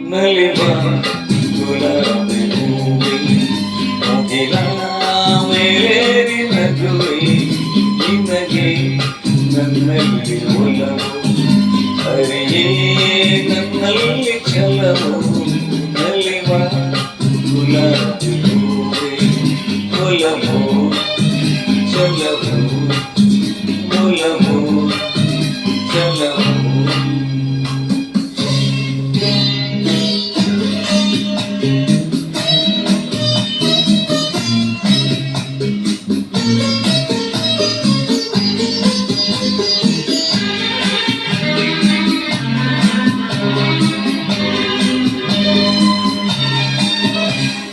ನಲಿವ ಗುಲಾಬಿ ಹೂವೆ ಮುಗಿಲ ಮೇಲೇರಿ ನಗುವೆ ನಿನಗೆ ನನ್ನಲ್ಲಿ ಒಲವು ಹರಿಯೇ ನನ್ನಲ್ಲಿ ಛಲವು ನಲಿವ ಗುಲಾಬಿ ಹೂವೆ ಒಲವು ಛಲವು ಒಲವು ಛಲವು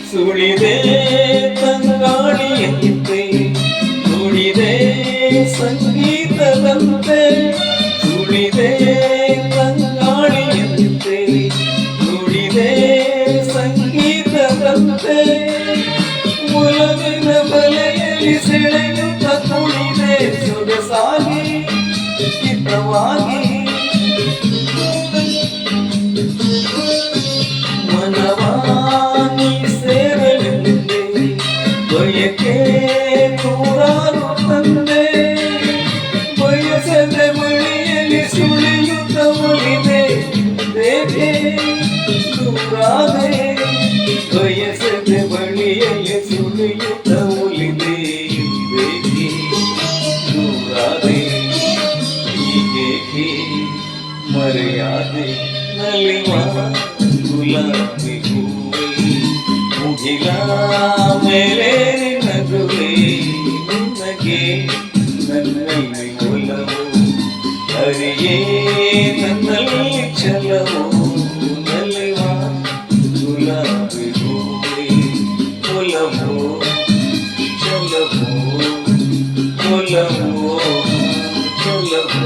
ಸುಳಿದೆ ತಂಗಾಳಿಯಂತೆ ನುಡಿದೆ ಸಂಗೀತದಂತೆ ಸುಳಿದೆ ತಂಗಾಳಿಯಂತೆ ನುಡಿದೆ ಸಂಗೀತದಂತೆ ಮುಲವಿನ ಬಲೆಯಲ್ಲಿ ಸೆಳೆಯುತ್ತ ಕುಣಿದೆ ಸೊಗಸಾಗಿ ಹಿತವಾಗಿ ಮನವಾನಿ ಸೇರಲೆಂದೆ ಬಯಕೆ ನೂರಾರು ತಂದೆ ಬಯಸದೆ ಬಳಿಯಲ್ಲಿ ಸುಳಿಯುತ್ತ ಒಲಿದೆ ಬೇಕೆ ದೂರಾದೆ ಬಯಸದೆ ಬಳಿಯಲ್ಲಿ ಸುಳಿಯುತ್ತ ಒಲಿದೆ ಬೇಕೆ ದೂರಾದೆ ಹೀಗೇಕೆ ಮರೆಯಾದೆ ನಲಿವ ಗುಲಾಬಿ ಹೂವೆ ಮುಗಿಲ ಮೇಲೆ ನಗುವೆ ನಿನಗೆ ನನ್ನಲ್ಲಿ ಒಲವು ಹರಿಯೇ ನನ್ನಲ್ಲಿ ಛಲವು ನಲಿವ ಗುಲಾಬಿ ಹೂವೆ ಒಲವು ಛಲವು ಒಲವು ಛಲವು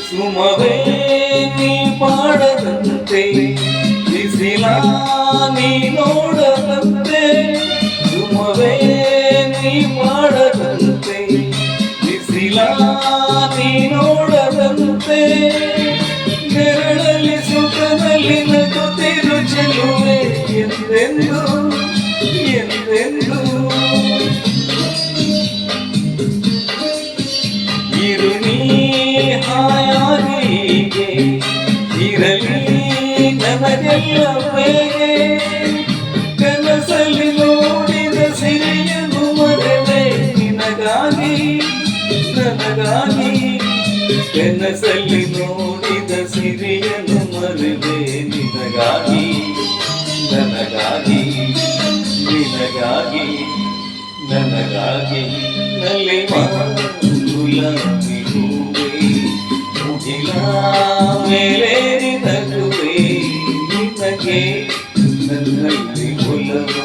ಸುಮವೇ ನೀ ಮಾಡದಂತೆ ಬಿಸಿಲ ನೀ ನೋಡದಂತೆ ಸುಮವೇ ನೀ ಮಾಡದಂತೆ ಬಿಸಿಲ ನೀ ನೋಡದಂತೆ ನೆರಳಲ್ಲಿ ಸುಖದಲ್ಲಿ ನಗುತ್ತಿರು ಚೆಲುವೆ ಎಂದೆಂದು ಎಂದೆಂದು ಇರು ನೀ ಹಾಯಾಗಿಗೆ ಇರಲಿ ನನಗೆಲ್ಲ ಬೇಗೆ ಕನಸಲ್ಲಿ ನೋಡಿದ ಸಿರಿಯನ್ನು ಮರೆವೆ ನಿನಗಾಗಿ ನನಗಾಗಿ ಕನಸಲ್ಲಿ ನೋಡಿದ ಸಿರಿಯನ್ನು ಮರೆವೆ ನಿನಗಾಗಿ ನನಗಾಗಿ ನಿನಗಾಗಿ ನನಗಾಗಿ ನಲಿವ ಗುಲಾಬಿ ಹೂವೆ ಮುಗಿಲ ಮೇಲೆ ನಗುವೆ ನಿನಗೆ ನನ್ನಲ್ಲಿ ಒಲವು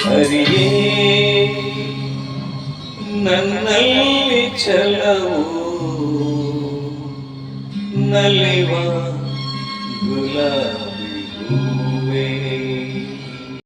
ಹರಿಯೇ ನನ್ನಲ್ಲಿ